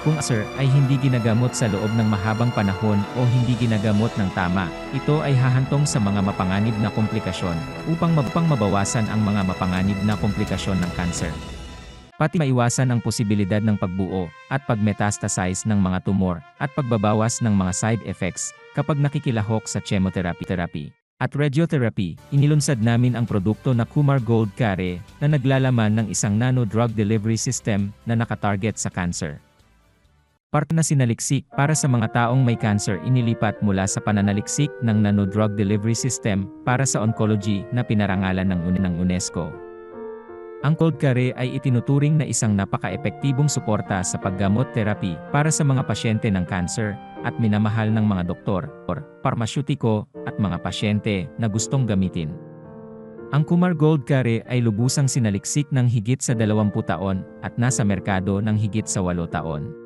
Kung cancer ay hindi ginagamot sa loob ng mahabang panahon o hindi ginagamot ng tama, ito ay hahantong sa mga mapanganib na komplikasyon upang mabawasan ang mga mapanganib na komplikasyon ng cancer. Pati maiwasan ang posibilidad ng pagbuo at pagmetastasize ng mga tumor at pagbabawas ng mga side effects kapag nakikilahok sa chemotherapy. At radiotherapy, inilunsad namin ang produkto na Kumar Gold Care na naglalaman ng isang nano-drug delivery system na nakatarget sa cancer. Parte na sinaliksik para sa mga taong may cancer inilipat mula sa pananaliksik ng nano-drug delivery system para sa oncology na pinarangalan ng UNESCO. Ang Gold Care ay itinuturing na isang napaka-epektibong suporta sa paggamot therapy para sa mga pasyente ng cancer at minamahal ng mga doktor, parmasyutiko, at mga pasyente na gustong gamitin. Ang Kumar Gold Care ay lubusang sinaliksik ng higit sa 20 taon at nasa merkado ng higit sa 8 taon.